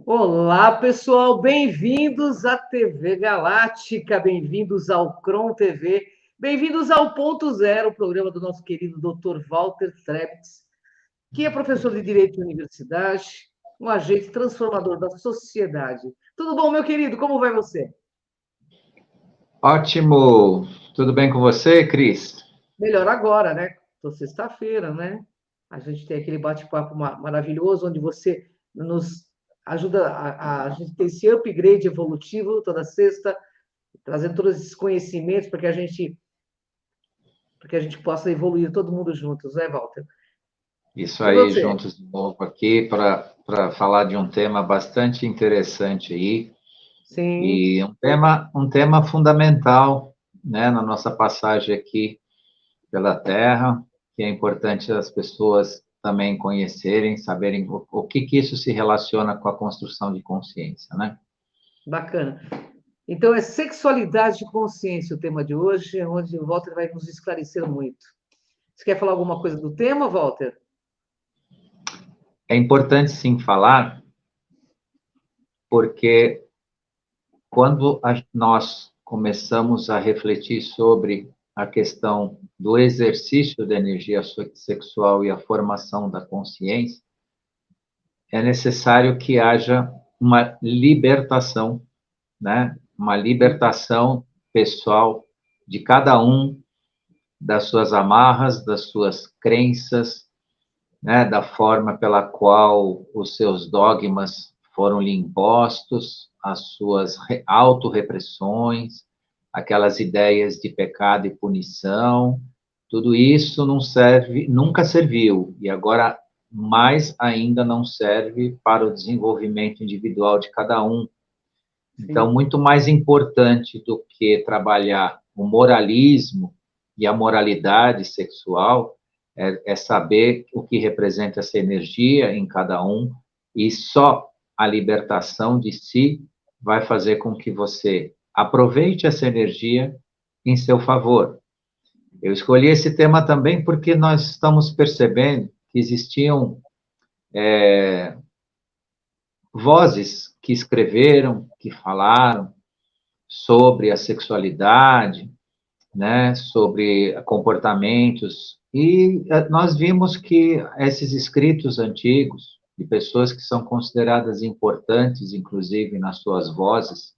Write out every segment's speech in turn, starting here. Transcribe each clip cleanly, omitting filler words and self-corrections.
Olá, pessoal, bem-vindos à TV Galáctica, bem-vindos ao Cron TV, bem-vindos ao Ponto Zero, o programa do nosso querido Dr. Walter Trebitz, que é professor de Direito de Universidade, um agente transformador da sociedade. Tudo bom, meu querido? Como vai você? Ótimo! Tudo bem com você, Cris? Melhor agora, né? Tô sexta-feira, né? A gente tem aquele bate-papo maravilhoso, onde você nos ajuda a gente ter esse upgrade evolutivo toda sexta, trazendo todos esses conhecimentos para que a gente possa evoluir todo mundo juntos, né, Walter? Isso E aí, você? juntos de novo aqui para falar de um tema bastante interessante aí, Sim, e um tema fundamental, né, na nossa passagem aqui pela Terra, que é importante as pessoas também conhecerem, saberem o que isso se relaciona com a construção de consciência, né? bacana. Então, é sexualidade e consciência o tema de hoje, onde o Walter vai nos esclarecer muito. Você quer falar alguma coisa do tema, Walter? É importante sim falar, porque quando nós começamos a refletir sobre a questão do exercício da energia sexual e a formação da consciência, é necessário que haja uma libertação, né? Uma libertação pessoal de cada um das suas amarras, das suas crenças, né? Da forma pela qual os seus dogmas foram lhe impostos, as suas autorrepressões, aquelas ideias de pecado e punição, tudo isso não serve, nunca serviu, e agora mais ainda não serve para o desenvolvimento individual de cada um. Então, Sim, muito mais importante do que trabalhar o moralismo e a moralidade sexual é saber o que representa essa energia em cada um, e só a libertação de si vai fazer com que você aproveite essa energia em seu favor. Eu escolhi esse tema também porque nós estamos percebendo que existiam vozes que escreveram, que falaram sobre a sexualidade, né, sobre comportamentos, e nós vimos que esses escritos antigos, de pessoas que são consideradas importantes, inclusive nas suas vozes,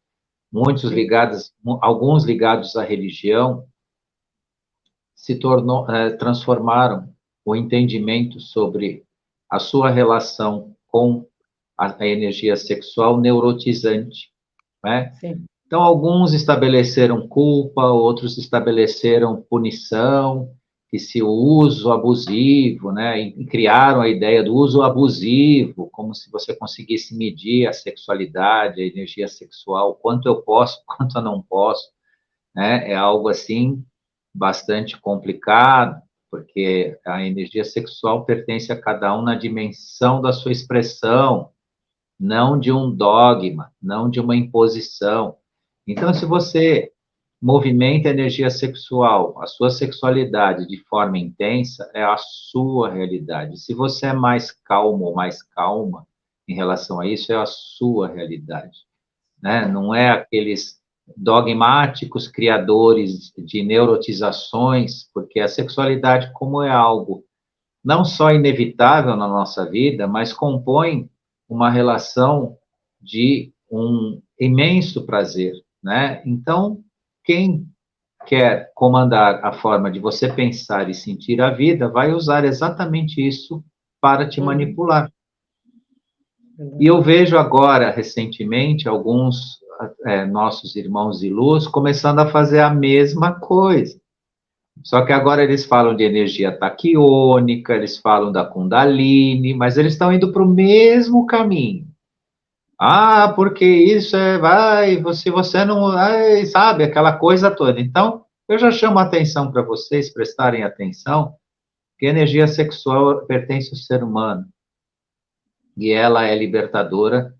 muitos sim. ligados, alguns ligados à religião, transformaram o entendimento sobre a sua relação com a energia sexual neurotizante, né? Sim. Então, alguns estabeleceram culpa, outros estabeleceram punição, que se o uso abusivo, né, e criaram a ideia do uso abusivo, como se você conseguisse medir a sexualidade, a energia sexual, quanto eu posso, quanto eu não posso, né, é algo assim bastante complicado, porque a energia sexual pertence a cada um na dimensão da sua expressão, não de um dogma, não de uma imposição. Então, se você movimenta a energia sexual, a sua sexualidade de forma intensa, é a sua realidade. Se você é mais calmo ou mais calma em relação a isso, é a sua realidade, né? Não é aqueles dogmáticos criadores de neurotizações, porque a sexualidade, como é algo não só inevitável na nossa vida, mas compõe uma relação de um imenso prazer, né? Então, quem quer comandar a forma de você pensar e sentir a vida, vai usar exatamente isso para te Uhum. manipular. E Verdade. eu vejo agora, recentemente, alguns nossos irmãos de luz começando a fazer a mesma coisa. Só que agora eles falam de energia taquiônica, eles falam da Kundalini, mas eles estão indo para o mesmo caminho. Ah, porque isso vai, você não, ai, sabe, aquela coisa toda. Então, eu já chamo a atenção para vocês prestarem atenção que a energia sexual pertence ao ser humano e ela é libertadora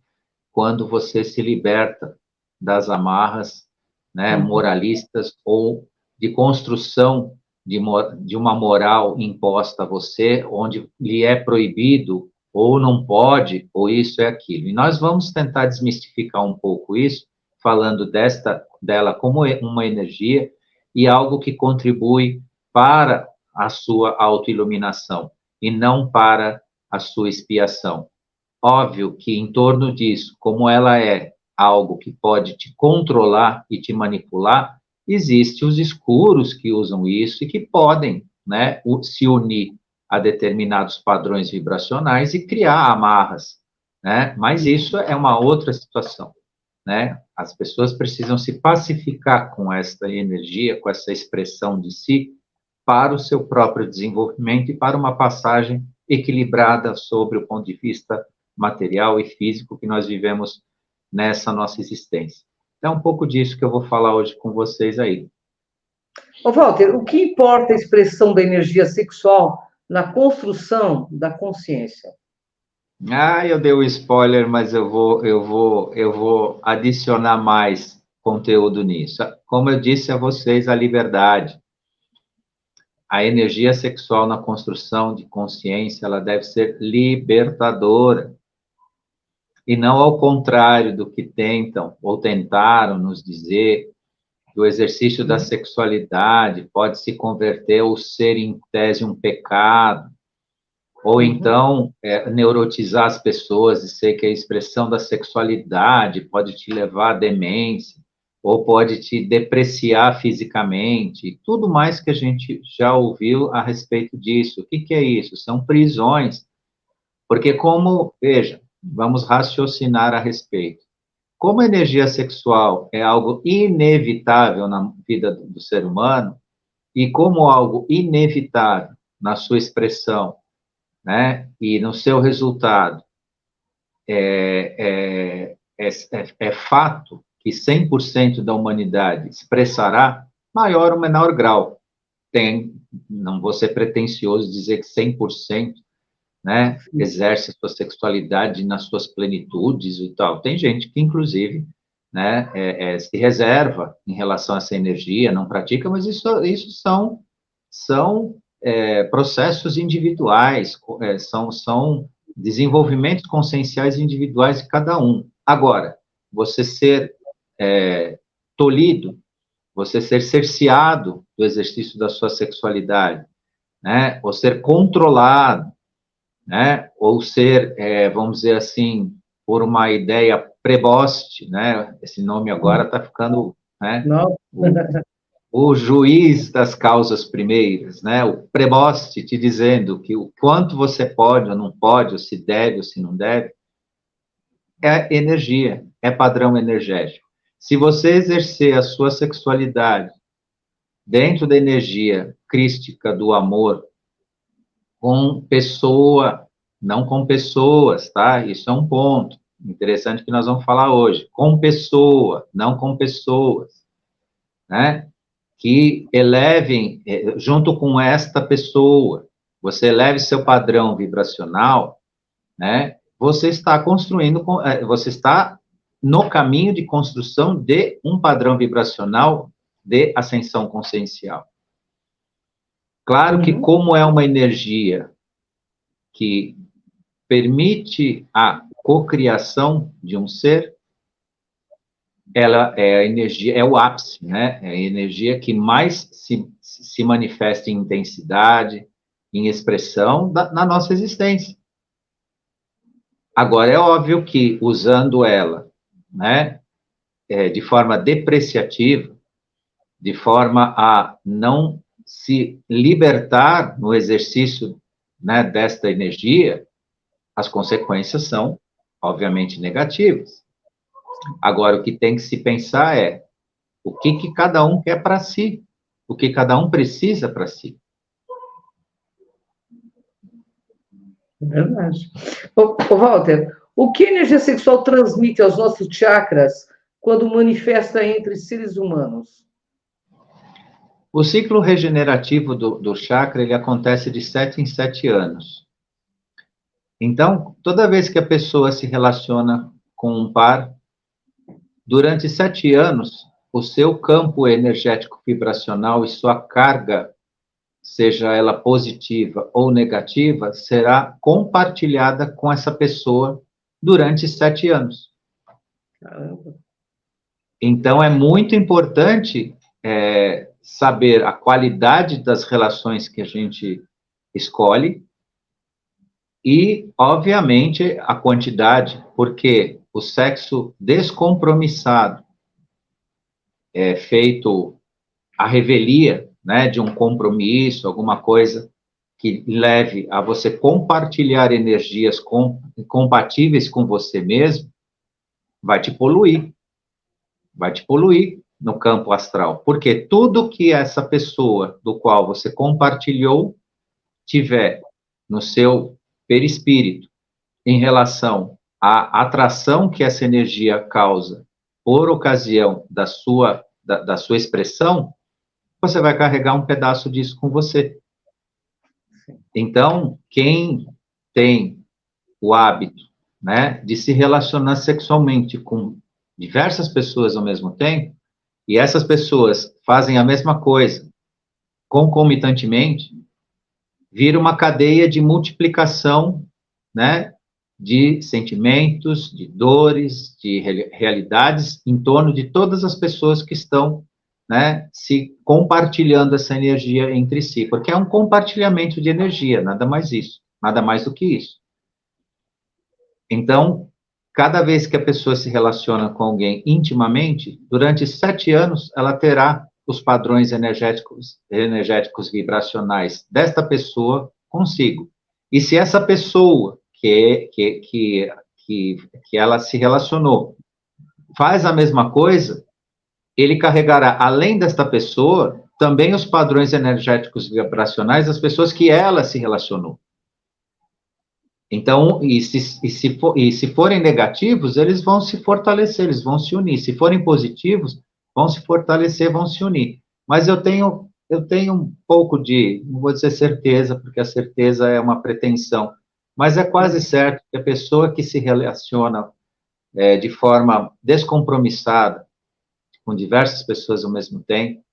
quando você se liberta das amarras, né, Uhum. moralistas ou de construção de uma moral imposta a você, onde lhe é proibido ou não pode, ou isso é aquilo. E nós vamos tentar desmistificar um pouco isso, falando dela como uma energia e algo que contribui para a sua autoiluminação e não para a sua expiação. Óbvio que em torno disso, como ela é algo que pode te controlar e te manipular, existem os escuros que usam isso e que podem, né, se unir a determinados padrões vibracionais e criar amarras, né? Mas isso é uma outra situação, né? As pessoas precisam se pacificar com essa energia, com essa expressão de si, para o seu próprio desenvolvimento e para uma passagem equilibrada sobre o ponto de vista material e físico que nós vivemos nessa nossa existência. Então, é um pouco disso que eu vou falar hoje com vocês aí. Ô, Walter, o que importa a expressão da energia sexual na construção da consciência? Ah, eu dei o spoiler, mas eu vou adicionar mais conteúdo nisso. Como eu disse a vocês, a liberdade, a energia sexual na construção de consciência, ela deve ser libertadora. E não ao contrário do que tentam ou tentaram nos dizer, que o exercício da sexualidade pode se converter ou ser, em tese, um pecado, ou então neurotizar as pessoas, dizer que a expressão da sexualidade pode te levar à demência, ou pode te depreciar fisicamente, tudo mais que a gente já ouviu a respeito disso. O que é isso? São prisões. Porque veja, vamos raciocinar a respeito. Como a energia sexual é algo inevitável na vida do ser humano, e como algo inevitável na sua expressão, né, e no seu resultado, é fato que 100% da humanidade expressará, maior ou menor grau. Não vou ser pretensioso dizer que 100%, né, exerce a sua sexualidade nas suas plenitudes e tal. Tem gente que, inclusive, né, se reserva em relação a essa energia, não pratica, mas isso são processos individuais, são desenvolvimentos conscienciais individuais de cada um. Agora, você ser tolhido, você ser cerceado do exercício da sua sexualidade, né, ou ser controlado, né, ou ser, vamos dizer assim, por uma ideia preboste, né, esse nome agora está ficando, né, o juiz das causas primeiras, né, o preboste te dizendo que o quanto você pode ou não pode, ou se deve ou se não deve, é energia, é padrão energético. Se você exercer a sua sexualidade dentro da energia crística do amor, com pessoa, não com pessoas, tá? Isso é um ponto interessante que nós vamos falar hoje. Com pessoa, não com pessoas, né? Que elevem, junto com esta pessoa, você eleve seu padrão vibracional, né? Você está construindo, você está no caminho de construção de um padrão vibracional de ascensão consciencial. Claro que, como é uma energia que permite a cocriação de um ser, ela é a energia, é o ápice, né? É a energia que mais se manifesta em intensidade, em expressão na nossa existência. Agora, é óbvio que, usando ela, né, de forma depreciativa, de forma a não se libertar no exercício, né, desta energia, as consequências são, obviamente, negativas. Agora, o que tem que se pensar é o que cada um quer para si, o que cada um precisa para si. Verdade. Ô, Walter, o que a energia sexual transmite aos nossos chakras quando manifesta entre seres humanos? O ciclo regenerativo do chakra, ele acontece de 7 em 7 anos. Então, toda vez que a pessoa se relaciona com um par, durante 7 anos, o seu campo energético vibracional e sua carga seja ela positiva ou negativa, será compartilhada com essa pessoa durante 7 anos. Caramba. Então, é muito importante saber a qualidade das relações que a gente escolhe e, obviamente, a quantidade, porque o sexo descompromissado é feito à revelia, né, de um compromisso, alguma coisa que leve a você compartilhar energias compatíveis com você mesmo, vai te poluir no campo astral, porque tudo que essa pessoa do qual você compartilhou tiver no seu perispírito em relação à atração que essa energia causa por ocasião da sua expressão, você vai carregar um pedaço disso com você. Então, quem tem o hábito, né, de se relacionar sexualmente com diversas pessoas ao mesmo tempo, e essas pessoas fazem a mesma coisa concomitantemente, vira uma cadeia de multiplicação, né, de sentimentos, de dores, de realidades em torno de todas as pessoas que estão, né, se compartilhando essa energia entre si, porque é um compartilhamento de energia, nada mais isso, nada mais do que isso. Então, cada vez que a pessoa se relaciona com alguém intimamente, durante 7 anos, ela terá os padrões energéticos vibracionais desta pessoa consigo. E se essa pessoa que ela se relacionou faz a mesma coisa, ele carregará, além desta pessoa, também os padrões energéticos vibracionais das pessoas que ela se relacionou. Então, se forem negativos, eles vão se fortalecer, eles vão se unir. Se forem positivos, vão se fortalecer, vão se unir. Mas eu tenho um pouco de, não vou dizer certeza, porque a certeza é uma pretensão, mas é quase certo que a pessoa que se relaciona de forma descompromissada com diversas pessoas ao mesmo tempo,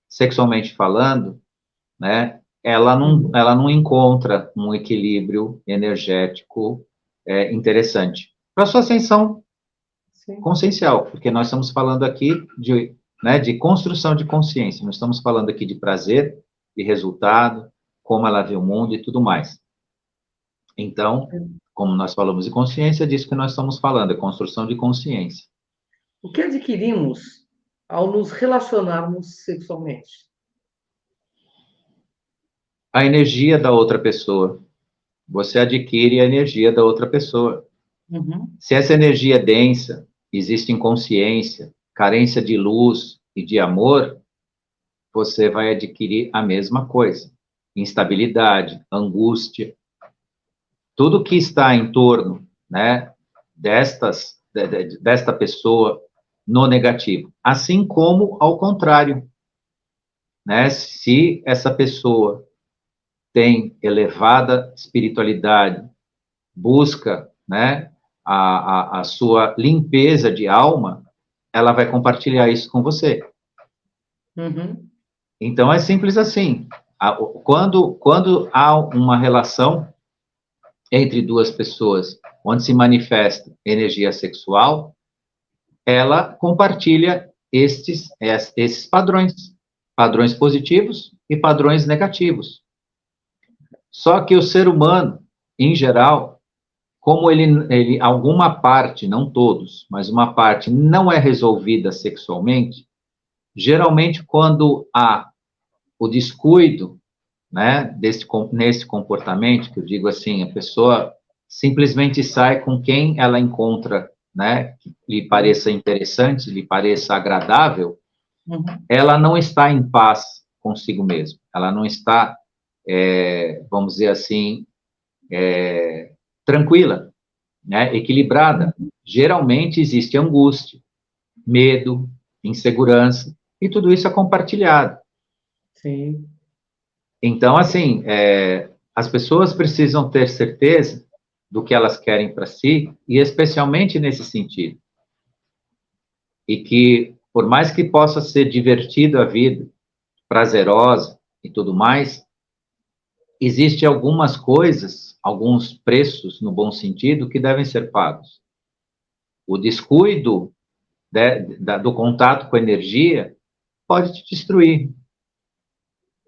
sexualmente falando, né, ela não encontra um equilíbrio energético interessante. Para sua ascensão consciencial, porque nós estamos falando aqui de construção de consciência, nós estamos falando aqui de prazer, de resultado, como ela vê o mundo e tudo mais. Então, como nós falamos de consciência, é disso que nós estamos falando, é construção de consciência. O que adquirimos ao nos relacionarmos sexualmente? A energia da outra pessoa. Você adquire a energia da outra pessoa. Uhum. Se essa energia é densa, existe inconsciência, carência de luz e de amor, você vai adquirir a mesma coisa. Instabilidade, angústia. Tudo que está em torno, né, desta pessoa no negativo. Assim como ao contrário. Né? Se essa pessoa tem elevada espiritualidade, busca, né, a sua limpeza de alma, ela vai compartilhar isso com você. Uhum. Então, é simples assim. Quando há uma relação entre duas pessoas, onde se manifesta energia sexual, ela compartilha esses padrões positivos e padrões negativos. Só que o ser humano, em geral, como ele alguma parte, não todos, mas uma parte não é resolvida sexualmente, geralmente quando há o descuido, né, nesse comportamento, que eu digo assim, a pessoa simplesmente sai com quem ela encontra, né, que lhe pareça interessante, lhe pareça agradável, ela não está em paz consigo mesma, ela não está, vamos dizer assim, tranquila, né, equilibrada. Geralmente existe angústia, medo, insegurança, e tudo isso é compartilhado. Sim. Então, assim, as pessoas precisam ter certeza do que elas querem para si, e especialmente nesse sentido. E que, por mais que possa ser divertido a vida, prazerosa e tudo mais, existem algumas coisas, alguns preços, no bom sentido, que devem ser pagos. O descuido do contato com a energia pode te destruir.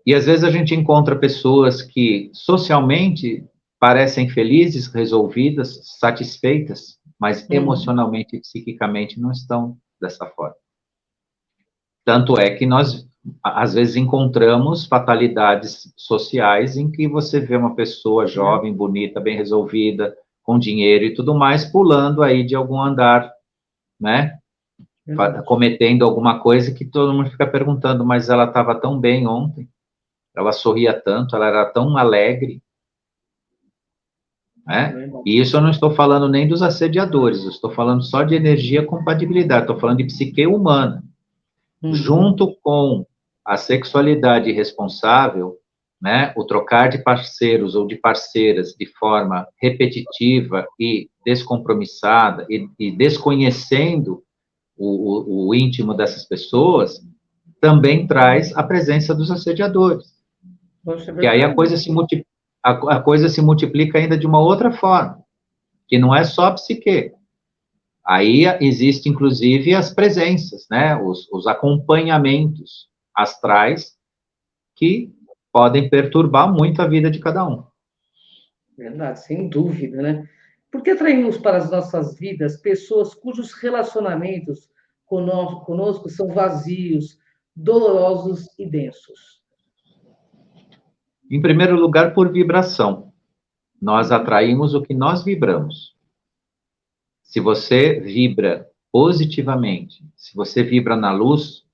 E às vezes a gente encontra pessoas que socialmente parecem felizes, resolvidas, satisfeitas, mas emocionalmente e psiquicamente não estão dessa forma. Tanto é que nós, às vezes, encontramos fatalidades sociais em que você vê uma pessoa jovem, bonita, bem resolvida, com dinheiro e tudo mais, pulando aí de algum andar, né? Cometendo alguma coisa que todo mundo fica perguntando, mas ela estava tão bem ontem, ela sorria tanto, ela era tão alegre, né? E isso eu não estou falando nem dos assediadores, eu estou falando só de energia compatibilidade, estou falando de psique humana. Junto com a sexualidade responsável, né, o trocar de parceiros ou de parceiras de forma repetitiva e descompromissada e desconhecendo o íntimo dessas pessoas, também traz a presença dos assediadores. Poxa, que aí a coisa se multiplica ainda de uma outra forma, que não é só a psique. Aí existe, inclusive, as presenças, né? Os acompanhamentos astrais que podem perturbar muito a vida de cada um. Verdade, sem dúvida, né? Por que atraímos para as nossas vidas pessoas cujos relacionamentos conosco são vazios, dolorosos e densos? Em primeiro lugar, por vibração. Nós atraímos o que nós vibramos. Se você vibra positivamente, se você vibra na luz,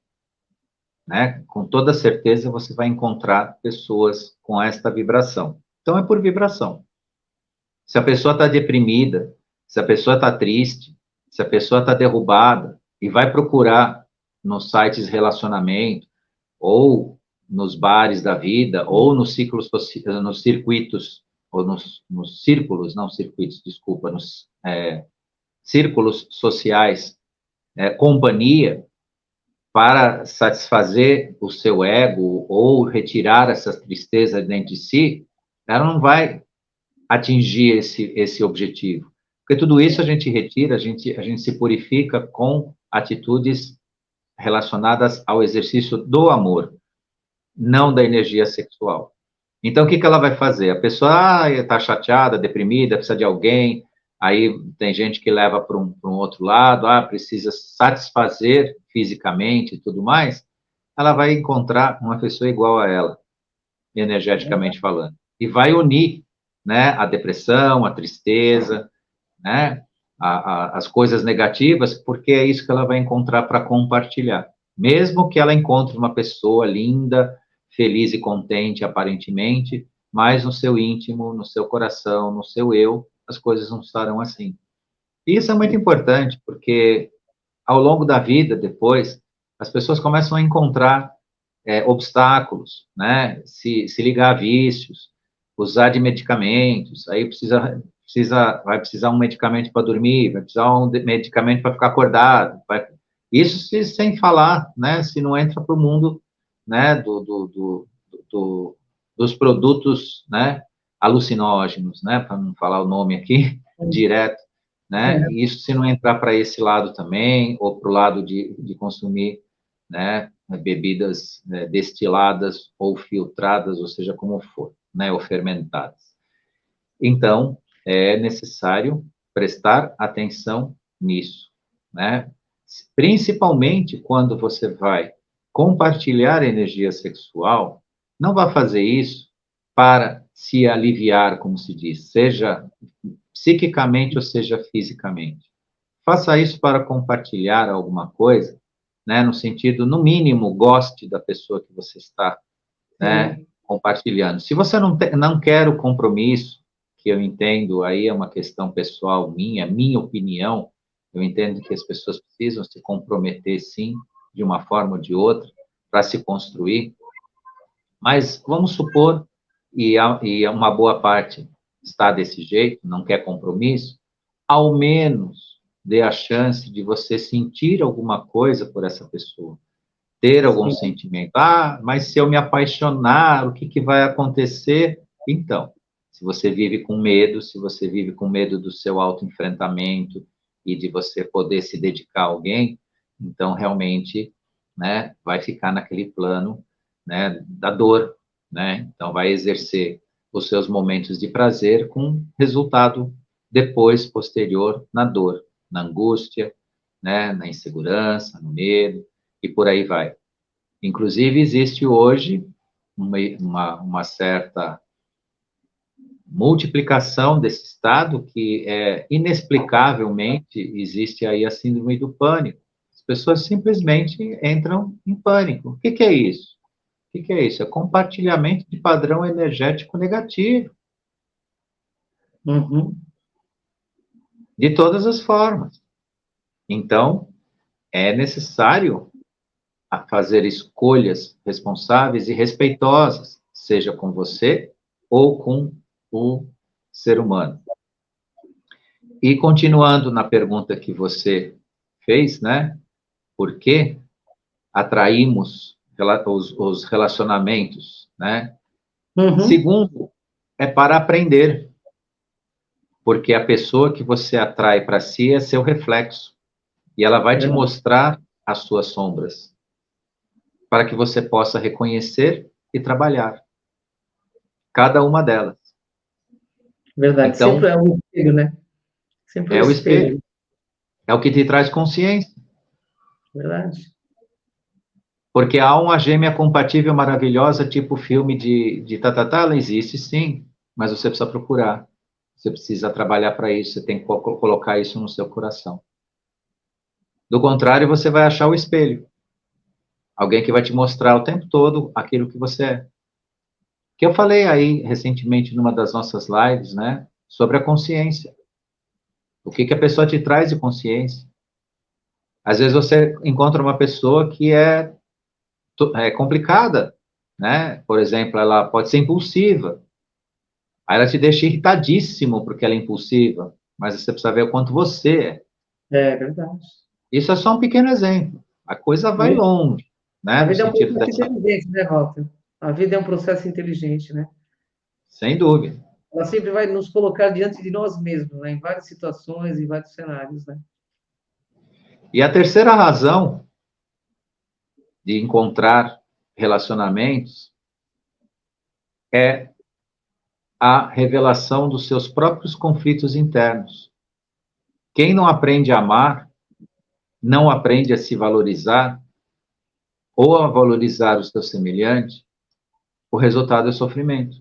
né, com toda certeza você vai encontrar pessoas com esta vibração. Então é por vibração. Se a pessoa está deprimida, se a pessoa está triste, se a pessoa está derrubada e vai procurar nos sites de relacionamento ou nos bares da vida ou nos circuitos ou nos círculos, não circuitos, desculpa, nos círculos sociais, companhia, para satisfazer o seu ego ou retirar essa tristeza dentro de si, ela não vai atingir esse objetivo. Porque tudo isso a gente retira, a gente se purifica com atitudes relacionadas ao exercício do amor, não da energia sexual. Então, o que ela vai fazer? A pessoa está chateada, deprimida, precisa de alguém, aí tem gente que leva para um outro lado, precisa satisfazer fisicamente e tudo mais, ela vai encontrar uma pessoa igual a ela, energeticamente falando, e vai unir, né, a depressão, a tristeza, né, as coisas negativas, porque é isso que ela vai encontrar para compartilhar. Mesmo que ela encontre uma pessoa linda, feliz e contente, aparentemente, mas no seu íntimo, no seu coração, no seu eu, as coisas não estarão assim. E isso é muito importante, porque ao longo da vida, depois, as pessoas começam a encontrar obstáculos, né? Se ligar a vícios, usar de medicamentos, aí vai precisar um medicamento para dormir, vai precisar um medicamento para ficar acordado, isso sem falar, né? Se não entra para o mundo, né? Dos produtos, né? Alucinógenos, né? Para não falar o nome aqui direto, né? E isso se não entrar para esse lado também, ou para o lado de consumir, né, bebidas destiladas ou filtradas, ou seja, como for, né, ou fermentadas. Então, é necessário prestar atenção nisso, né? Principalmente quando você vai compartilhar energia sexual, não vá fazer isso para se aliviar, como se diz, seja psiquicamente ou seja fisicamente. Faça isso para compartilhar alguma coisa, né, no sentido, no mínimo, goste da pessoa que você está, né, compartilhando. Se você não quer o compromisso, que eu entendo, aí é uma questão pessoal minha opinião, eu entendo que as pessoas precisam se comprometer, sim, de uma forma ou de outra, para se construir, mas vamos supor, e uma boa parte está desse jeito, não quer compromisso, ao menos dê a chance de você sentir alguma coisa por essa pessoa, ter algum sentimento. Mas se eu me apaixonar, o que vai acontecer? Então, se você vive com medo, se você vive com medo do seu autoenfrentamento e de você poder se dedicar a alguém, então realmente, né, vai ficar naquele plano, né, da dor, né? Então vai exercer os seus momentos de prazer com resultado depois posterior na dor, na angústia, né, na insegurança, no medo e por aí vai. Inclusive existe hoje uma certa multiplicação desse estado que é inexplicavelmente existe aí a síndrome do pânico. As pessoas simplesmente entram em pânico. O que que é isso? O que que é isso? É compartilhamento de padrão energético negativo, Uhum. de todas as formas. Então, é necessário fazer escolhas responsáveis e respeitosas, seja com você ou com o ser humano. E continuando na pergunta que você fez, né? Por que atraímos os relacionamentos, né? Uhum. Segundo, é para aprender, porque a pessoa que você atrai para si é seu reflexo, e ela vai te Verdade. mostrar as suas sombras, para que você possa reconhecer e trabalhar cada uma delas. Verdade. Sempre Então, é um espelho, né? Sempre um é o espelho, espelho. é o que te traz consciência. Verdade. Porque há uma gêmea compatível maravilhosa, tipo filme de tatatá, ela existe sim, mas você precisa procurar. Você precisa trabalhar para isso, você tem que colocar isso no seu coração. Do contrário, você vai achar o espelho. Alguém que vai te mostrar o tempo todo aquilo que você é. Que eu falei aí recentemente numa das nossas lives, né? Sobre a consciência. O que que a pessoa te traz de consciência? Às vezes você encontra uma pessoa que é complicada, né? Por exemplo, ela pode ser impulsiva. Aí ela te deixa irritadíssimo porque ela é impulsiva, mas você precisa ver o quanto você é. É verdade. Isso é só um pequeno exemplo. A coisa vai longe, né? A No vida é um sentido processo dessa, inteligente, né, Walter? A vida é um processo inteligente, né? sem dúvida. Ela sempre vai nos colocar diante de nós mesmos, né? Em várias situações, em vários cenários, né? E a terceira razão de encontrar relacionamentos é a revelação dos seus próprios conflitos internos. Quem não aprende a amar, não aprende a se valorizar ou a valorizar o seu semelhante, o resultado é sofrimento,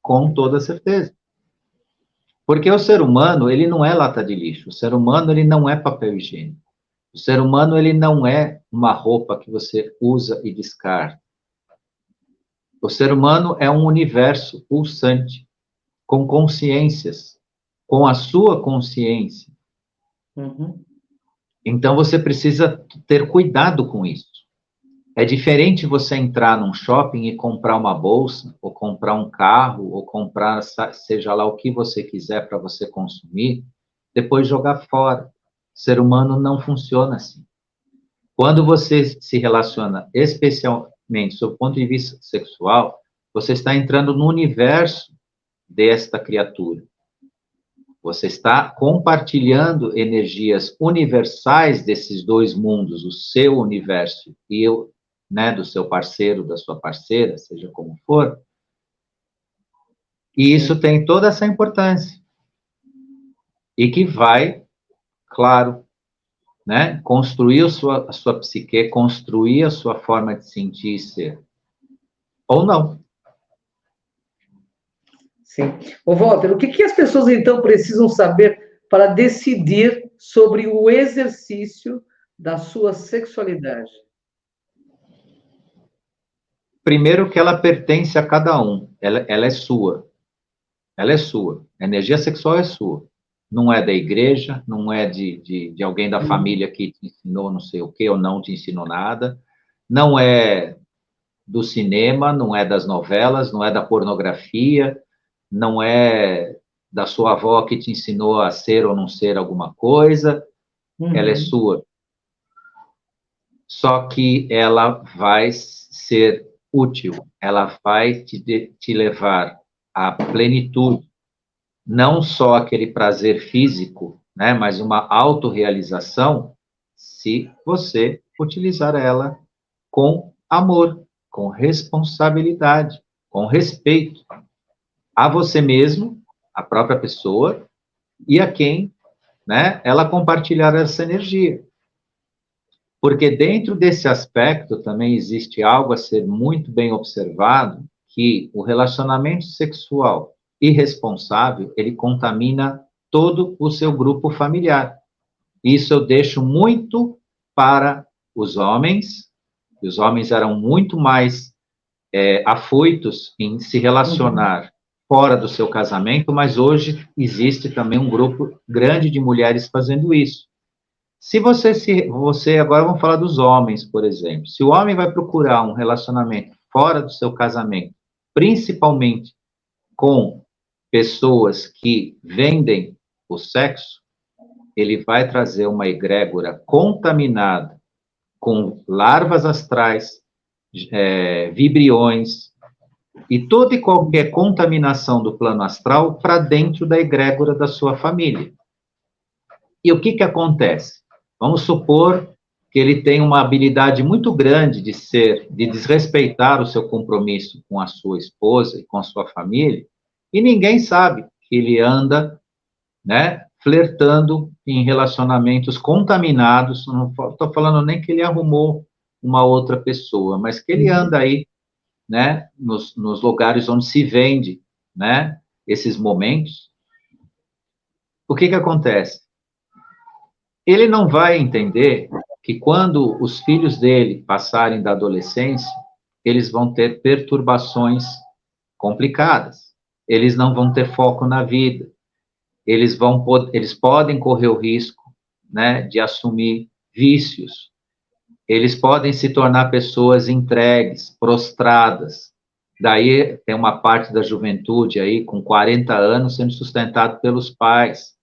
com toda certeza. Porque o ser humano, ele não é lata de lixo. O ser humano, ele não é papel higiênico. O ser humano, ele não é uma roupa que você usa e descarta. O ser humano é um universo pulsante, com consciências, com a sua consciência. Uhum. Então, você precisa ter cuidado com isso. É diferente você entrar num shopping e comprar uma bolsa, ou comprar um carro, ou comprar, seja lá o que você quiser para você consumir, depois jogar fora. O ser humano não funciona assim. Quando você se relaciona especialmente sob o ponto de vista sexual, você está entrando no universo desta criatura. Você está compartilhando energias universais desses dois mundos, o seu universo e o, né, do seu parceiro, da sua parceira, seja como for. E isso Sim. tem toda essa importância. E que vai, claro, né, construir a sua psique, construir a sua forma de sentir e ser. Ou não. Sim. Ô, Walter, o que que as pessoas então precisam saber para decidir sobre o exercício da sua sexualidade? Primeiro que ela pertence a cada um, ela é sua. Ela é sua. A energia sexual é sua. Não é da igreja, não é de alguém da Uhum. família que te ensinou não sei o quê, ou não te ensinou nada. Não é do cinema, não é das novelas, não é da pornografia, não é da sua avó que te ensinou a ser ou não ser alguma coisa. Ela é Uhum. sua. Só que ela vai ser útil, ela vai te levar a plenitude, não só aquele prazer físico, né, mas uma autorrealização, se você utilizar ela com amor, com responsabilidade, com respeito a você mesmo, a própria pessoa, e a quem, né, ela compartilhar essa energia. Porque dentro desse aspecto também existe algo a ser muito bem observado, que o relacionamento sexual irresponsável, ele contamina todo o seu grupo familiar. Isso eu deixo muito para os homens, e os homens eram muito mais afoitos em se relacionar fora do seu casamento, mas hoje existe também um grupo grande de mulheres fazendo isso. Se você agora vamos falar dos homens, por exemplo. Se o homem vai procurar um relacionamento fora do seu casamento, principalmente com pessoas que vendem o sexo, ele vai trazer uma egrégora contaminada com larvas astrais, vibriões e toda e qualquer contaminação do plano astral para dentro da egrégora da sua família. E o que que acontece? Vamos supor que ele tem uma habilidade muito grande de desrespeitar o seu compromisso com a sua esposa e com a sua família, e ninguém sabe que ele anda, né, flertando em relacionamentos contaminados. Não estou falando nem que ele arrumou uma outra pessoa, mas que ele anda aí, né, nos lugares onde se vende, né, esses momentos. O que que acontece? Ele não vai entender que quando os filhos dele passarem da adolescência, eles vão ter perturbações complicadas. Eles não vão ter foco na vida. Eles podem correr o risco, né, de assumir vícios. Eles podem se tornar pessoas entregues, prostradas. Daí tem uma parte da juventude aí com 40 anos sendo sustentado pelos pais.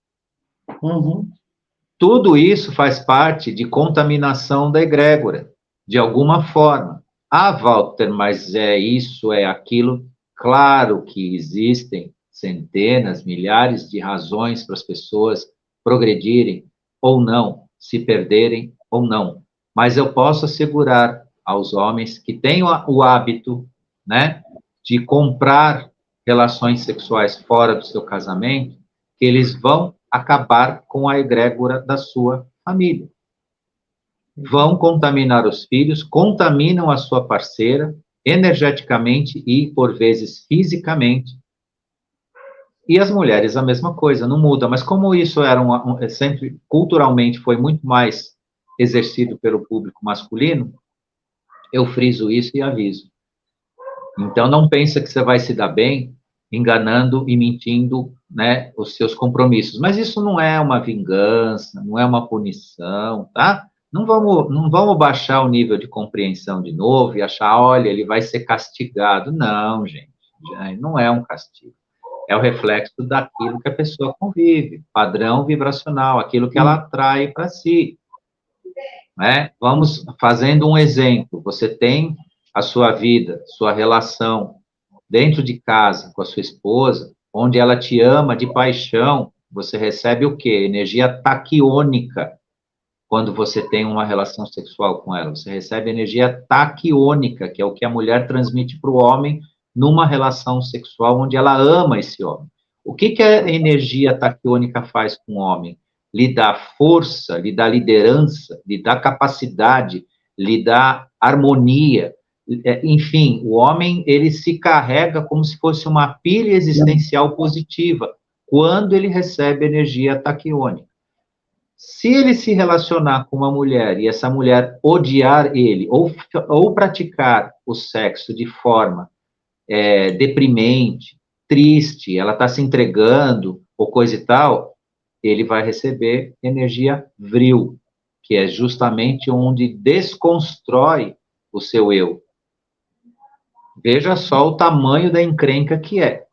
Tudo isso faz parte de contaminação da egrégora, de alguma forma. Ah, Walter, mas é isso, é aquilo. Claro que existem centenas, milhares de razões para as pessoas progredirem ou não, se perderem ou não. Mas eu posso assegurar aos homens que têm o hábito, né, de comprar relações sexuais fora do seu casamento, que eles vão acabar com a egrégora da sua família. Vão contaminar os filhos, contaminam a sua parceira, energeticamente e, por vezes, fisicamente. E as mulheres, a mesma coisa, não muda. Mas como isso era sempre, culturalmente, foi muito mais exercido pelo público masculino, eu friso isso e aviso. Então, não pensa que você vai se dar bem enganando e mentindo, né, os seus compromissos. Mas isso não é uma vingança, não é uma punição, tá? Não vamos baixar o nível de compreensão de novo e achar, olha, ele vai ser castigado. Não, gente, não é um castigo. É o reflexo daquilo que a pessoa convive, padrão vibracional, aquilo que ela atrai para si. Né? Vamos fazendo um exemplo. Você tem a sua vida, sua relação dentro de casa com a sua esposa, onde ela te ama de paixão, você recebe o quê? Energia taquiônica. Quando você tem uma relação sexual com ela, você recebe energia taquiônica, que é o que a mulher transmite para o homem numa relação sexual onde ela ama esse homem. O que que a energia taquiônica faz com o homem? Lhe dá força, lhe dá liderança, lhe dá capacidade, lhe dá harmonia. Enfim, o homem, ele se carrega como se fosse uma pilha existencial positiva quando ele recebe energia taquiônica. Se ele se relacionar com uma mulher e essa mulher odiar ele ou praticar o sexo de forma deprimente, triste, ela está se entregando ou coisa e tal, ele vai receber energia vril, que é justamente onde desconstrói o seu eu. Veja só o tamanho da encrenca que é.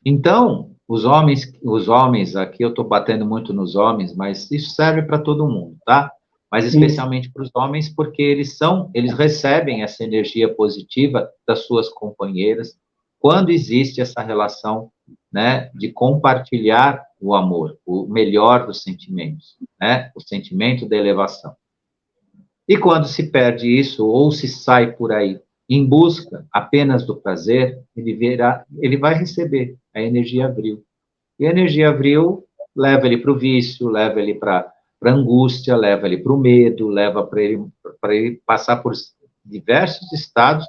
Então, os homens, aqui eu estou batendo muito nos homens, mas isso serve para todo mundo, tá? Mas especialmente para os homens, porque eles recebem essa energia positiva das suas companheiras, quando existe essa relação, né, de compartilhar o amor, o melhor dos sentimentos, né, o sentimento da elevação. E quando se perde isso, ou se sai por aí em busca apenas do prazer, ele vai receber a energia abril. E a energia abril leva ele para o vício, leva ele para a angústia, leva ele para o medo, leva para ele passar por diversos estados,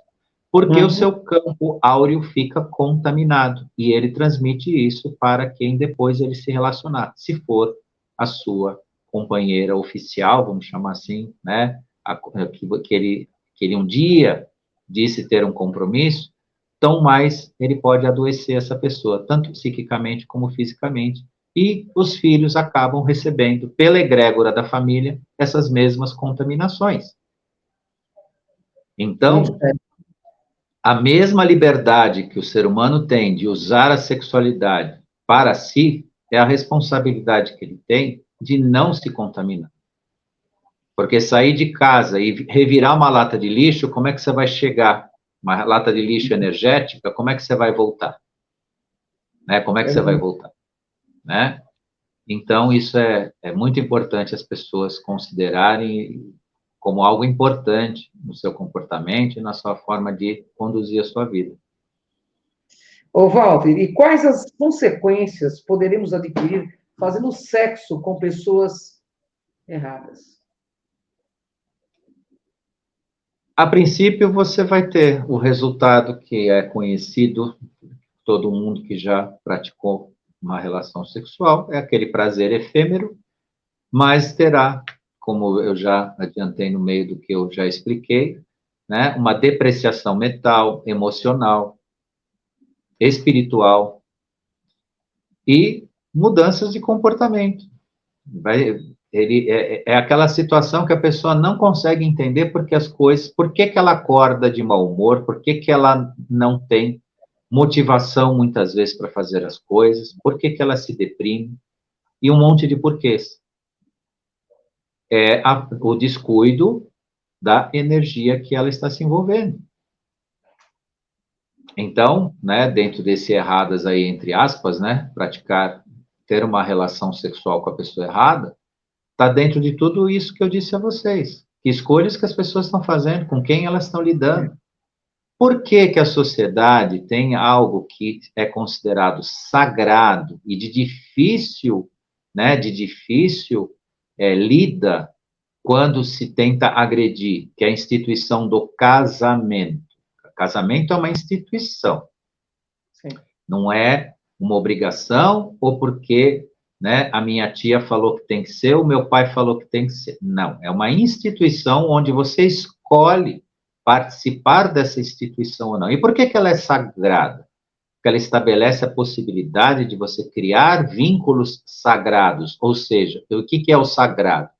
porque o seu campo áureo fica contaminado, e ele transmite isso para quem depois ele se relacionar, se for a sua companheira oficial, vamos chamar assim, né, que ele um dia disse ter um compromisso, tão mais ele pode adoecer essa pessoa, tanto psiquicamente como fisicamente, e os filhos acabam recebendo, pela egrégora da família, essas mesmas contaminações. Então, a mesma liberdade que o ser humano tem de usar a sexualidade para si, é a responsabilidade que ele tem de não se contaminar. Porque sair de casa e revirar uma lata de lixo, como é que você vai chegar? Uma lata de lixo energética, como é que você vai voltar? Né? Como é que você vai voltar? Né? Então, isso é muito importante as pessoas considerarem como algo importante no seu comportamento e na sua forma de conduzir a sua vida. Ô, Walter, e quais as consequências poderemos adquirir fazendo sexo com pessoas erradas? A princípio, você vai ter o resultado que é conhecido, todo mundo que já praticou uma relação sexual, é aquele prazer efêmero, mas terá, como eu já adiantei no meio do que eu já expliquei, né, uma depreciação mental, emocional, espiritual e mudanças de comportamento. É aquela situação que a pessoa não consegue entender porque as coisas, por que ela acorda de mau humor, por que ela não tem motivação muitas vezes para fazer as coisas, por que ela se deprime e um monte de porquês. É o descuido da energia que ela está se envolvendo. Então, né, dentro desse erradas aí, entre aspas, né, ter uma relação sexual com a pessoa errada, está dentro de tudo isso que eu disse a vocês. Que escolhas que as pessoas estão fazendo, com quem elas estão lidando. Por que que a sociedade tem algo que é considerado sagrado e de difícil, né, lida quando se tenta agredir, que é a instituição do casamento. Casamento é uma instituição. Sim. Não é uma obrigação ou porque, né, a minha tia falou que tem que ser, o meu pai falou que tem que ser. Não, é uma instituição onde você escolhe participar dessa instituição ou não. E por que que ela é sagrada? Porque ela estabelece a possibilidade de você criar vínculos sagrados, ou seja, o que que é o sagrado?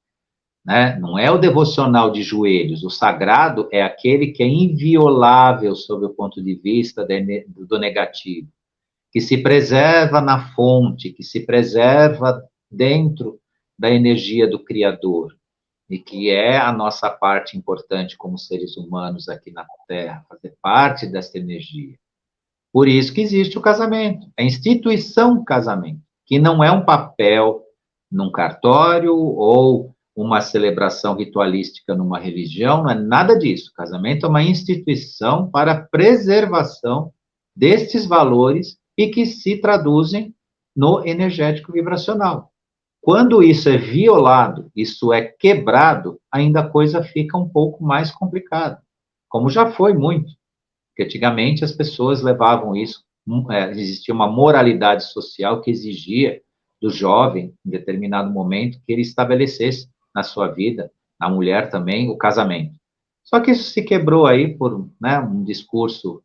Né? Não é o devocional de joelhos, o sagrado é aquele que é inviolável sob o ponto de vista do negativo, que se preserva na fonte, que se preserva dentro da energia do Criador, e que é a nossa parte importante como seres humanos aqui na Terra, fazer parte dessa energia. Por isso que existe o casamento, a instituição casamento, que não é um papel num cartório ou uma celebração ritualística numa religião, não é nada disso. O casamento é uma instituição para a preservação destes valores e que se traduzem no energético vibracional. Quando isso é violado, isso é quebrado, ainda a coisa fica um pouco mais complicada, como já foi muito. Porque antigamente as pessoas levavam isso, existia uma moralidade social que exigia do jovem, em determinado momento, que ele estabelecesse na sua vida, na mulher também, o casamento. Só que isso se quebrou aí por, né, um discurso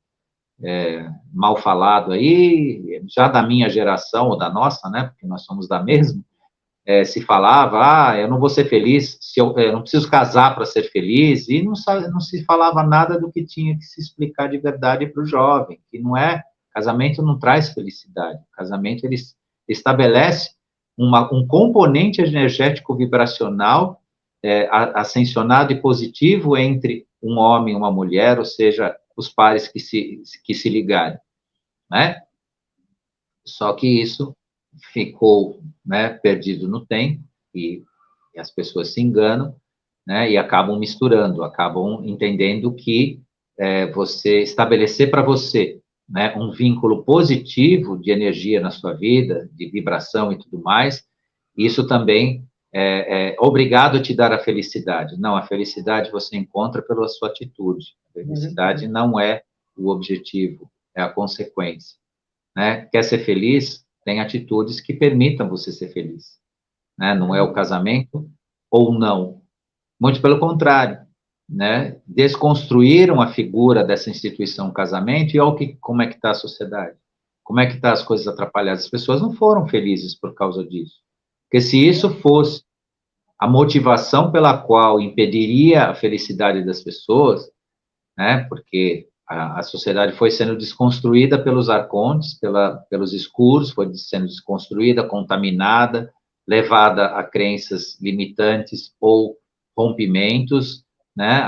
mal falado aí, já da minha geração, ou da nossa, né, porque nós somos da mesma, se falava, eu não vou ser feliz, eu não preciso casar para ser feliz, e não se falava nada do que tinha que se explicar de verdade para o jovem, que não é, casamento não traz felicidade, casamento ele estabelece um componente energético vibracional ascensionado e positivo entre um homem e uma mulher, ou seja, os pares que se ligarem. né? Só que isso ficou, né, perdido no tempo, e as pessoas se enganam, né, e acabam misturando, acabam entendendo que você estabelecer para você, né, um vínculo positivo de energia na sua vida, de vibração e tudo mais, isso também é obrigado a te dar a felicidade. Não, a felicidade você encontra pela sua atitude. A felicidade não é o objetivo, é a consequência, né? Quer ser feliz? Tem atitudes que permitam você ser feliz, né? Não é o casamento ou não. Muito pelo contrário, né? Desconstruíram a figura dessa instituição casamento e olha como é que está a sociedade. Como é que estão as coisas atrapalhadas? As pessoas não foram felizes por causa disso. Porque se isso fosse a motivação pela qual impediria a felicidade das pessoas, né? Porque a sociedade foi sendo desconstruída pelos arcontes, pelos escuros, foi sendo desconstruída, contaminada, levada a crenças limitantes ou rompimentos, né?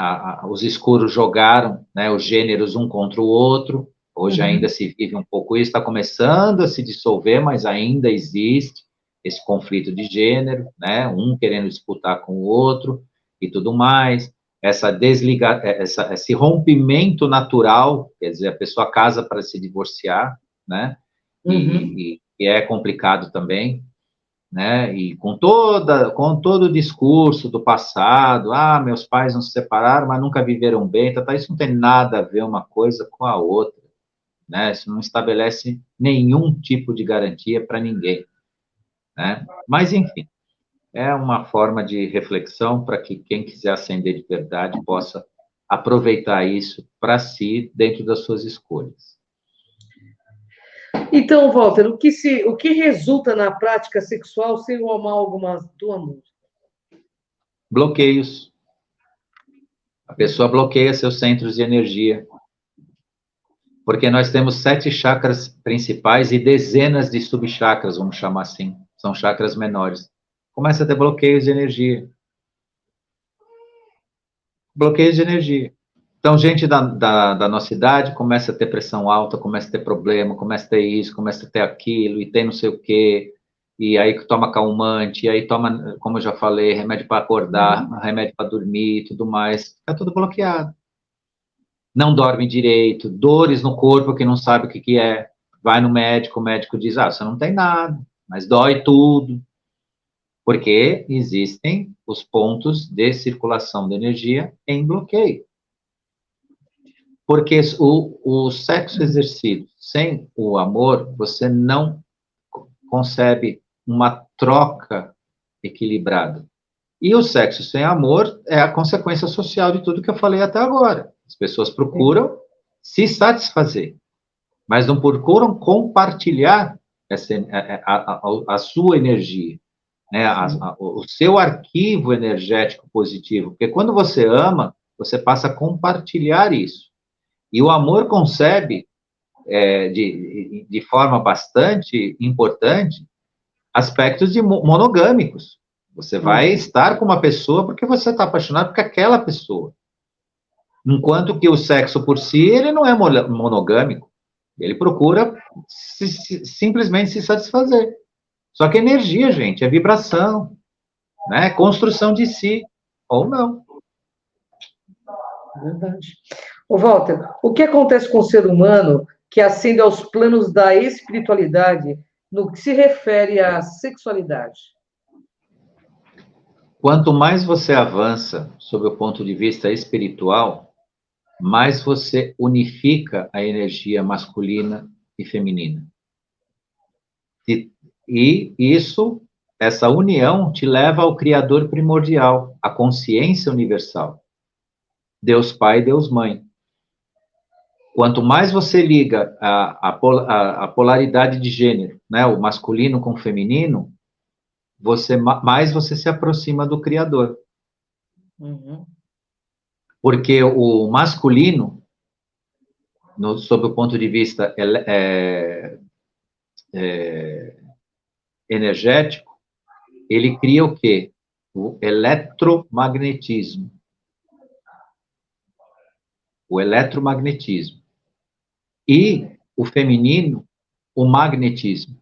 Os escuros jogaram, né, os gêneros um contra o outro. Hoje ainda se vive um pouco isso, está começando a se dissolver, mas ainda existe esse conflito de gênero, né? Um querendo disputar com o outro e tudo mais, esse rompimento natural, quer dizer, a pessoa casa para se divorciar, né? E é complicado também, né? E com todo o discurso do passado, meus pais não se separaram, mas nunca viveram bem, isso não tem nada a ver uma coisa com a outra, né? Isso não estabelece nenhum tipo de garantia para ninguém, né? Mas enfim, é uma forma de reflexão para que quem quiser ascender de verdade possa aproveitar isso para si dentro das suas escolhas. Então, Walter, o que resulta na prática sexual sem o amálgama do amor? Bloqueios. A pessoa bloqueia seus centros de energia. Porque nós temos 7 chakras principais e dezenas de subchakras, vamos chamar assim. São chakras menores. Começa a ter bloqueios de energia. Bloqueios de energia. Então, gente da nossa idade começa a ter pressão alta, começa a ter problema, começa a ter isso, começa a ter aquilo, e tem não sei o quê, e aí toma calmante, e aí toma, como eu já falei, remédio para acordar, remédio para dormir e tudo mais. Está tudo bloqueado. Não dorme direito, dores no corpo que não sabe o que é. Vai no médico, o médico diz, você não tem nada, mas dói tudo. Porque existem os pontos de circulação de energia em bloqueio. Porque o sexo exercido sem o amor, você não concebe uma troca equilibrada. E o sexo sem amor é a consequência social de tudo que eu falei até agora. As pessoas procuram se satisfazer, mas não procuram compartilhar a sua energia, né? O seu arquivo energético positivo. Porque quando você ama, você passa a compartilhar isso. E o amor concebe, de forma bastante importante, aspectos monogâmicos. Você vai estar com uma pessoa porque você está apaixonado por aquela pessoa. Enquanto que o sexo por si, ele não é monogâmico. Ele procura simplesmente se satisfazer. Só que energia, gente, é vibração, né? Construção de si, ou não. Verdade. Ô, Walter, o que acontece com o ser humano que ascende aos planos da espiritualidade no que se refere à sexualidade? Quanto mais você avança sob o ponto de vista espiritual, mais você unifica a energia masculina e feminina. E isso, essa união, te leva ao Criador primordial, à consciência universal. Deus Pai, Deus Mãe. Quanto mais você liga a polaridade de gênero, né, o masculino com o feminino, mais você se aproxima do Criador. Porque o masculino, sob o ponto de vista energético, ele cria o quê? O eletromagnetismo. O eletromagnetismo. E o feminino, o magnetismo.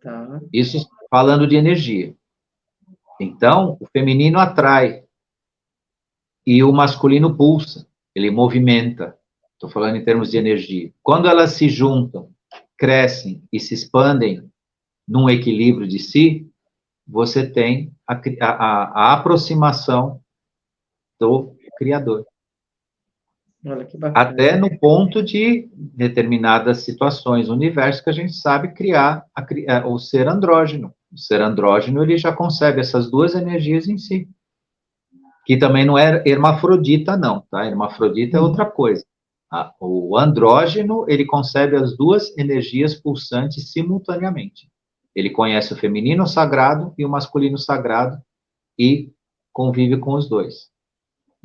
Tá. Isso falando de energia. Então, o feminino atrai e o masculino pulsa, ele movimenta. Estou falando em termos de energia. Quando elas se juntam, crescem e se expandem num equilíbrio de si, você tem a aproximação do Criador. Olha que bacana. Até no ponto de determinadas situações no universo que a gente sabe criar o ser andrógeno. O ser andrógeno, ele já concebe essas duas energias em si. Que também não é hermafrodita, não, tá? Hermafrodita é outra coisa. O andrógeno, ele concebe as duas energias pulsantes simultaneamente. Ele conhece o feminino sagrado e o masculino sagrado e convive com os dois.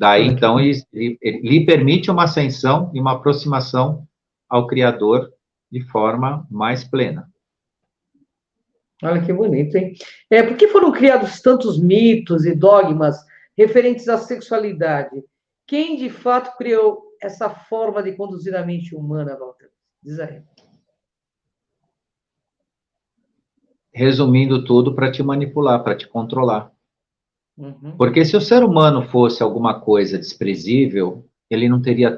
Daí, então, ele lhe permite uma ascensão e uma aproximação ao Criador de forma mais plena. Olha que bonito, hein? Por que foram criados tantos mitos e dogmas referentes à sexualidade? Quem, de fato, criou essa forma de conduzir a mente humana, Walter? Diz aí. Resumindo tudo, para te manipular, para te controlar. Uhum. Porque se o ser humano fosse alguma coisa desprezível, ele não teria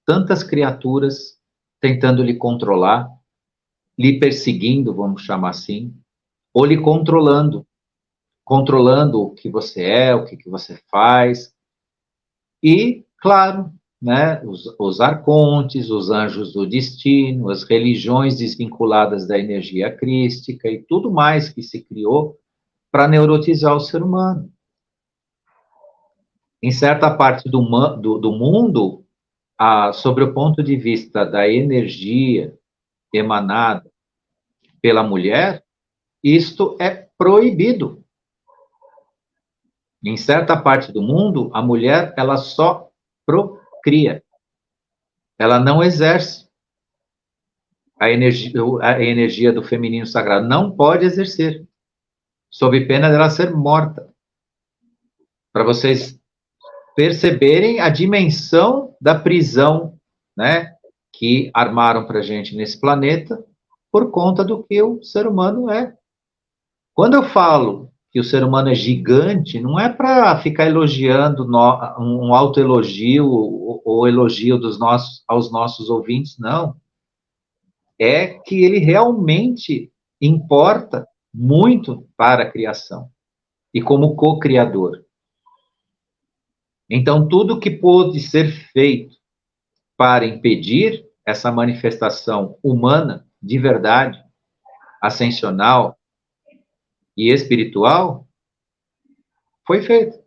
tantas criaturas tentando lhe controlar, lhe perseguindo, vamos chamar assim, ou lhe controlando o que você é, o que você faz. E, claro, né, os arcontes, os anjos do destino, as religiões desvinculadas da energia crística e tudo mais que se criou para neurotizar o ser humano. Em certa parte do mundo, sobre o ponto de vista da energia emanada pela mulher, isto é proibido. Em certa parte do mundo, a mulher, ela só procria. Ela não exerce a energia do feminino sagrado. Não pode exercer, sob pena dela ser morta. Para vocês perceberem a dimensão da prisão, né, que armaram para a gente nesse planeta por conta do que o ser humano é. Quando eu falo que o ser humano é gigante, não é para ficar elogiando um autoelogio ou elogio aos nossos ouvintes, não. É que ele realmente importa muito para a criação e como co-criador. Então, tudo que pôde ser feito para impedir essa manifestação humana, de verdade, ascensional e espiritual, foi feito.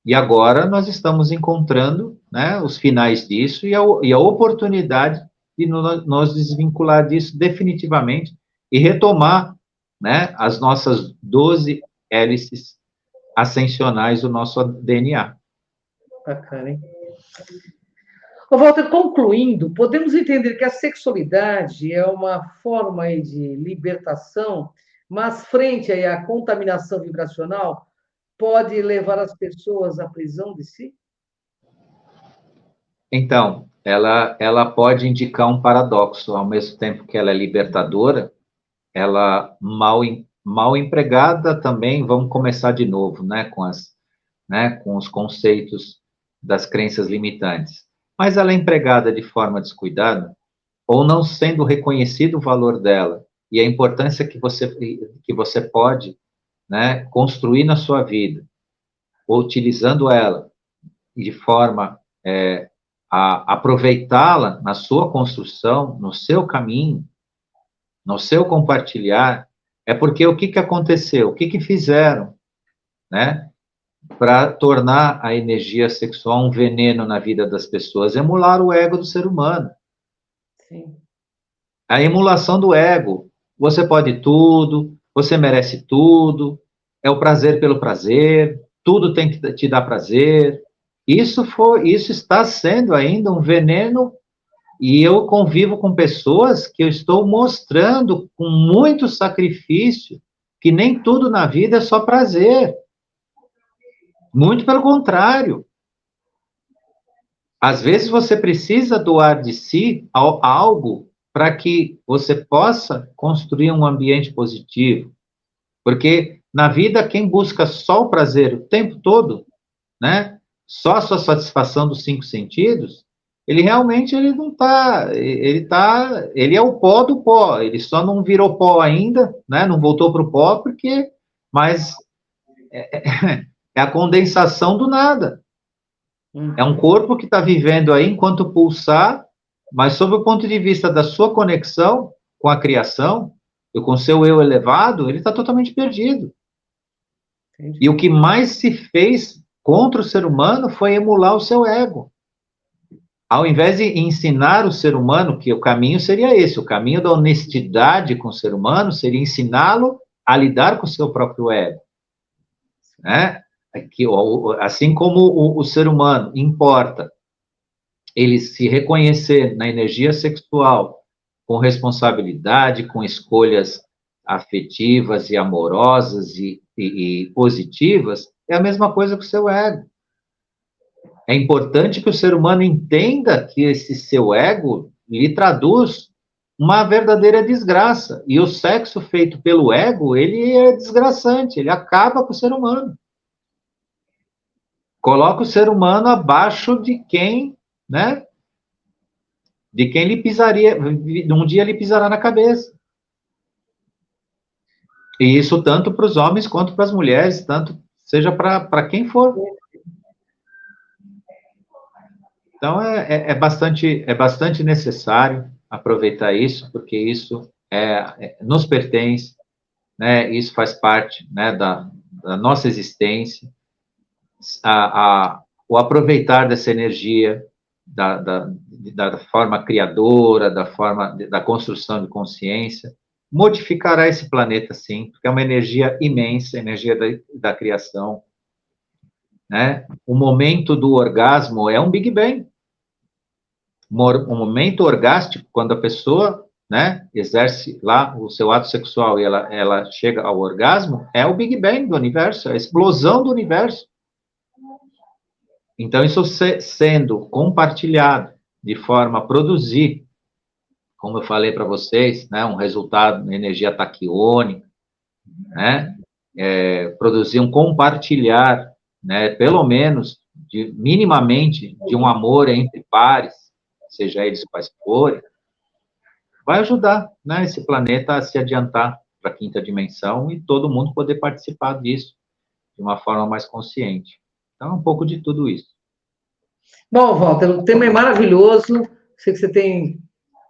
E agora nós estamos encontrando, né, os finais disso e a oportunidade de nos desvincular disso definitivamente e retomar, né, as nossas 12 hélices ascensionais do nosso DNA. Bacana, hein? Walter, concluindo, podemos entender que a sexualidade é uma forma aí de libertação, mas frente aí à contaminação vibracional, pode levar as pessoas à prisão de si? Então, ela pode indicar um paradoxo, ao mesmo tempo que ela é libertadora, ela mal empregada também, vamos começar de novo, né, com os conceitos das crenças limitantes. Mas ela é empregada de forma descuidada, ou não sendo reconhecido o valor dela e a importância que você pode, né, construir na sua vida, utilizando ela de forma a aproveitá-la na sua construção, no seu caminho, no seu compartilhar, é porque o que aconteceu? O que fizeram, né, para tornar a energia sexual um veneno na vida das pessoas? Emular o ego do ser humano. Sim. A emulação do ego. Você pode tudo, você merece tudo, é o prazer pelo prazer, tudo tem que te dar prazer. Isso está sendo ainda um veneno, e eu convivo com pessoas que eu estou mostrando com muito sacrifício que nem tudo na vida é só prazer. Muito pelo contrário. Às vezes você precisa doar de si algo para que você possa construir um ambiente positivo. Porque na vida, quem busca só o prazer o tempo todo, né? Só a sua satisfação dos 5 sentidos, ele realmente ele não está, ele é o pó do pó, ele só não virou pó ainda, né? Não voltou para o pó porque, mas é a condensação do nada. É um corpo que está vivendo aí enquanto pulsar, mas sob o ponto de vista da sua conexão com a criação e com o seu eu elevado, ele está totalmente perdido. Entendi. E o que mais se fez contra o ser humano foi emular o seu ego. Ao invés de ensinar o ser humano, que o caminho seria esse, o caminho da honestidade com o ser humano seria ensiná-lo a lidar com o seu próprio ego. Né? Assim como o ser humano importa ele se reconhecer na energia sexual com responsabilidade, com escolhas afetivas e amorosas e positivas, é a mesma coisa que o seu ego. É importante que o ser humano entenda que esse seu ego lhe traduz uma verdadeira desgraça. E o sexo feito pelo ego, ele é desgraçante, ele acaba com o ser humano. Coloca o ser humano abaixo de quem, né? De quem lhe pisaria, um dia lhe pisará na cabeça. E isso tanto para os homens quanto para as mulheres, tanto seja para quem for. Então, é bastante necessário aproveitar isso, porque isso nos pertence, né? Isso faz parte, né, da nossa existência. O aproveitar dessa energia, da forma criadora, da construção de consciência, modificará esse planeta, sim, porque é uma energia imensa, energia da criação. Né? O momento do orgasmo é um Big Bang. Um momento orgástico, quando a pessoa, né, exerce lá o seu ato sexual e ela chega ao orgasmo, é o Big Bang do universo, é a explosão do universo. Então, isso sendo compartilhado de forma a produzir, como eu falei para vocês, né, um resultado de energia taquiônica, né, produzir um compartilhar, né, pelo menos, minimamente, de um amor entre pares, seja eles quais forem, vai ajudar, né, esse planeta a se adiantar para a quinta dimensão e todo mundo poder participar disso de uma forma mais consciente. Então, um pouco de tudo isso. Bom, Walter, o tema é maravilhoso. Sei que você tem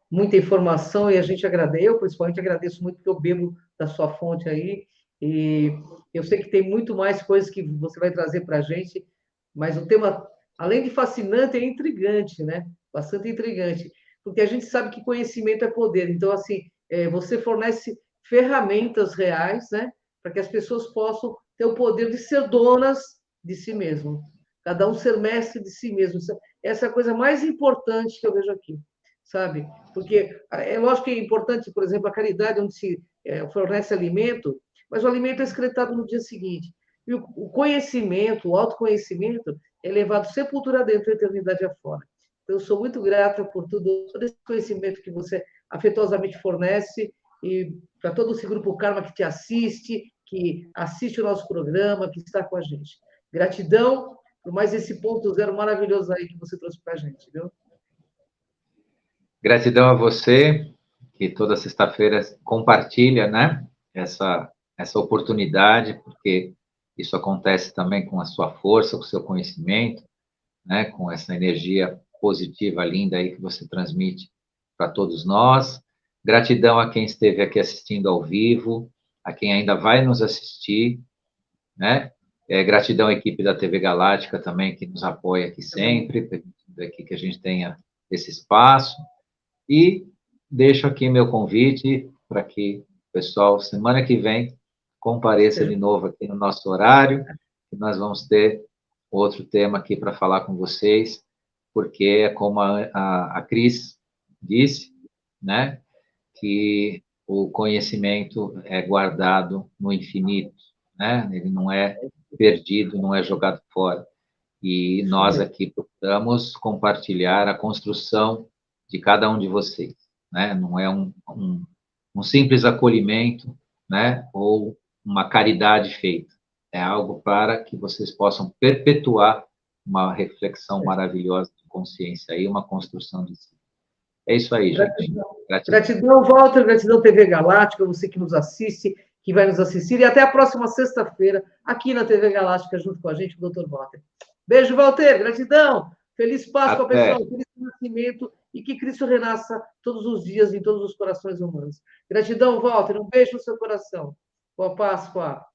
muita informação e a gente agradece. Eu, principalmente, agradeço muito porque eu bebo da sua fonte aí. E eu sei que tem muito mais coisas que você vai trazer para a gente, mas o tema, além de fascinante, é intrigante, né? Bastante intrigante, porque a gente sabe que conhecimento é poder. Então, assim, você fornece ferramentas reais, né? Para que as pessoas possam ter o poder de ser donas de si mesmo. Cada um ser mestre de si mesmo. Essa é a coisa mais importante que eu vejo aqui, sabe? Porque é lógico que é importante, por exemplo, a caridade, onde se fornece alimento, mas o alimento é excretado no dia seguinte. E o conhecimento, o autoconhecimento, é levado sepultura dentro, a eternidade afora. Então, eu sou muito grata por todo esse conhecimento que você afetuosamente fornece e para todo esse grupo Karma que te assiste, que assiste o nosso programa, que está com a gente. Gratidão por mais esse ponto zero maravilhoso aí que você trouxe para a gente, viu? Gratidão a você, que toda sexta-feira compartilha, né, essa oportunidade, porque isso acontece também com a sua força, com o seu conhecimento, né, com essa energia positiva, linda aí que você transmite para todos nós. Gratidão a quem esteve aqui assistindo ao vivo, a quem ainda vai nos assistir, né? Gratidão à equipe da TV Galáctica também, que nos apoia aqui sempre, permitindo aqui que a gente tenha esse espaço. E deixo aqui meu convite para que o pessoal, semana que vem, compareça de novo aqui no nosso horário, que nós vamos ter outro tema aqui para falar com vocês, porque é como a Cris disse, né, que o conhecimento é guardado no infinito, né, ele não é perdido, não é jogado fora. E nós aqui procuramos compartilhar a construção de cada um de vocês, né? Não é um simples acolhimento, né? Ou uma caridade feita. É algo para que vocês possam perpetuar uma reflexão maravilhosa de consciência e uma construção de si. É isso aí, gente. Gratidão. Gratidão. Gratidão, Walter, gratidão TV Galáctica, você que nos assiste, que vai nos assistir, e até a próxima sexta-feira, aqui na TV Galáctica, junto com a gente, o Dr. Walter. Beijo, Walter, gratidão. Feliz Páscoa, Até. pessoal, feliz nascimento, e que Cristo renasça todos os dias em todos os corações humanos. Gratidão, Walter, um beijo no seu coração. Boa Páscoa.